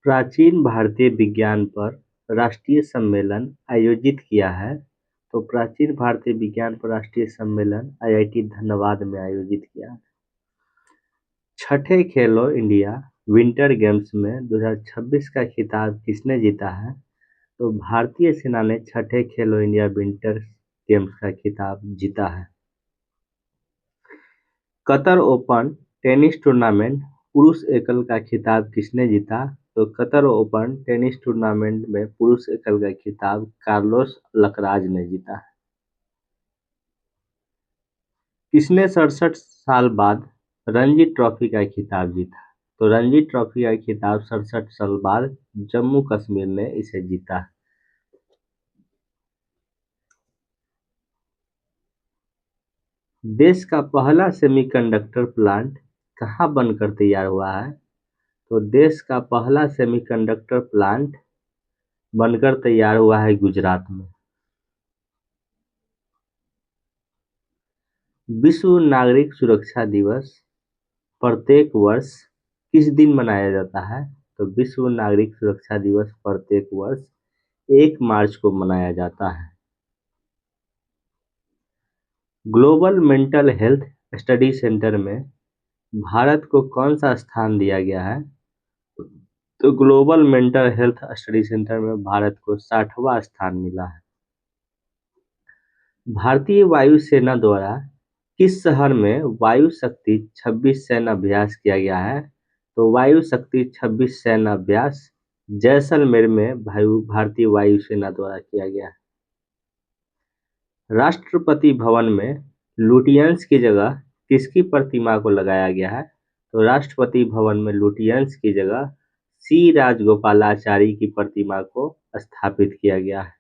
प्राचीन भारतीय विज्ञान पर राष्ट्रीय सम्मेलन आयोजित किया है। तो प्राचीन भारतीय विज्ञान पर राष्ट्रीय सम्मेलन आईआईटी धनबाद में आयोजित किया है। छठे खेलो इंडिया विंटर गेम्स में 2026 का खिताब किसने जीता है? तो भारतीय सेना ने छठे खेलो इंडिया विंटर गेम्स का खिताब जीता है। कतर ओपन टेनिस टूर्नामेंट पुरुष एकल का खिताब किसने जीता? तो कतर ओपन टेनिस टूर्नामेंट में पुरुष एकल का खिताब कार्लोस अल्कराज ने जीता है। किसने 67 साल बाद रणजी ट्रॉफी का खिताब जीता? तो रणजी ट्रॉफी का खिताब 67 साल बाद जम्मू कश्मीर ने इसे जीता है। देश का पहला सेमीकंडक्टर प्लांट कहाँ बनकर तैयार हुआ है? तो देश का पहला सेमीकंडक्टर प्लांट बनकर तैयार हुआ है गुजरात में। विश्व नागरिक सुरक्षा दिवस प्रत्येक वर्ष किस दिन मनाया जाता है? तो विश्व नागरिक सुरक्षा दिवस प्रत्येक वर्ष 1 मार्च को मनाया जाता है। Global mental health study centre में भारत को कौन सा स्थान दिया गया है? तो global mental health study centre में भारत को 60वां स्थान मिला है। भारतीय वायुसेना द्वारा किस शहर में वायु शक्ति 26 सैन्य अभ्यास किया गया है? तो वायु शक्ति 26 सैन्य अभ्यास जैसलमेर में भारतीय वायुसेना द्वारा किया गया है। राष्ट्रपति भवन में लुटियंस की जगह किसकी प्रतिमा को लगाया गया है? तो राष्ट्रपति भवन में लुटियंस की जगह सी राजगोपालाचारी की प्रतिमा को स्थापित किया गया है।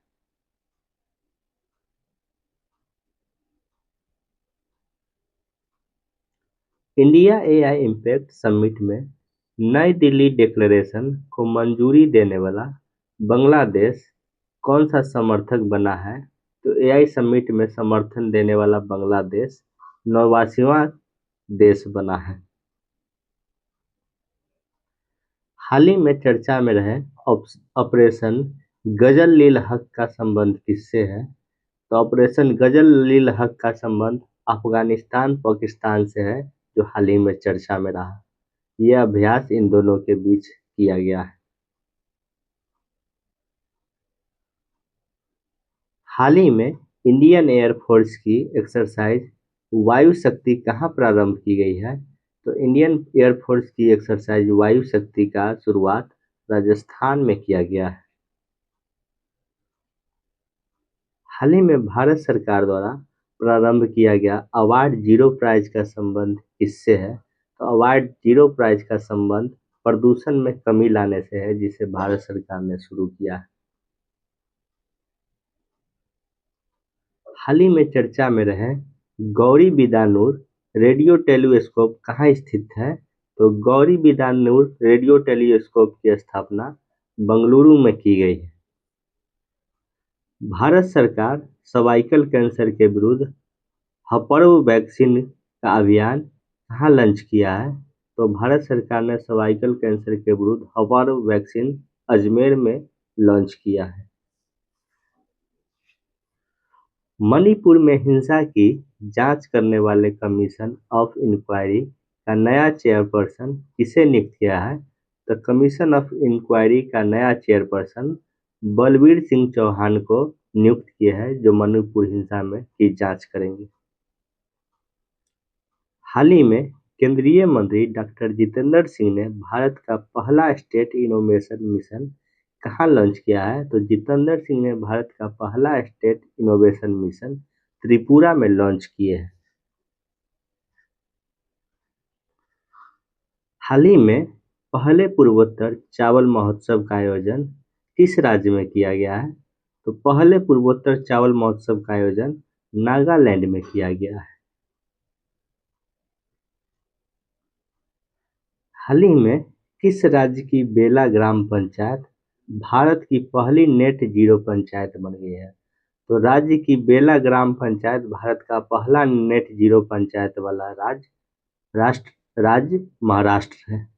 इंडिया एआई इम्पैक्ट समिट में नई दिल्ली डिक्लेरेशन को मंजूरी देने वाला बांग्लादेश कौन सा समर्थक बना है? तो एआई समिट में समर्थन देने वाला बांग्लादेश 89वां देश बना है। हाल ही में चर्चा में रहे ऑपरेशन गजल-लील हक का संबंध किससे है? तो ऑपरेशन गजल-लील हक का संबंध अफगानिस्तान पाकिस्तान से है, जो हाल ही में चर्चा में रहा। यह अभ्यास इन दोनों के बीच किया गया है। हाल ही में इंडियन एयरफोर्स की एक्सरसाइज वायु शक्ति कहाँ प्रारंभ की गई है? तो इंडियन एयरफोर्स की एक्सरसाइज वायु शक्ति का शुरुआत राजस्थान में किया गया है। हाल ही में भारत सरकार द्वारा प्रारंभ किया गया अवार्ड जीरो प्राइज का संबंध किससे है? तो अवार्ड जीरो प्राइज का संबंध प्रदूषण में कमी लाने से है, जिसे भारत सरकार ने शुरू किया है। हाल ही में चर्चा में रहे गौरी बिदानूर रेडियो टेलीस्कोप कहाँ स्थित है? तो गौरी बिदानूर रेडियो टेलीस्कोप की स्थापना बंगलुरु में की गई है। भारत सरकार सर्वाइकल कैंसर के विरुद्ध हर्पव वैक्सीन का अभियान कहाँ लॉन्च किया है? तो भारत सरकार ने सर्वाइकल कैंसर के विरुद्ध हर्पव वैक्सीन अजमेर में लॉन्च किया है। मणिपुर में हिंसा की जांच करने वाले कमीशन ऑफ इंक्वायरी का नया चेयरपर्सन किसे नियुक्त किया है? तो कमीशन ऑफ इंक्वायरी का नया चेयरपर्सन बलबीर सिंह चौहान को नियुक्त किया है, जो मणिपुर हिंसा में की जांच करेंगे। हाल ही में केंद्रीय मंत्री डॉक्टर जितेंद्र सिंह ने भारत का पहला स्टेट इनोवेशन मिशन कहाँ लॉन्च किया है? तो जितेंद्र सिंह ने भारत का पहला स्टेट इनोवेशन मिशन त्रिपुरा में लॉन्च किए हैं। हाल ही में पहले पूर्वोत्तर चावल महोत्सव का आयोजन किस राज्य में किया गया है? तो पहले पूर्वोत्तर चावल महोत्सव का आयोजन नागालैंड में किया गया है। हाल ही में किस राज्य की बेला ग्राम पंचायत भारत की पहली नेट जीरो पंचायत बन गई है? तो राज्य की बेला ग्राम पंचायत भारत का पहला नेट जीरो पंचायत वाला राज्य महाराष्ट्र है।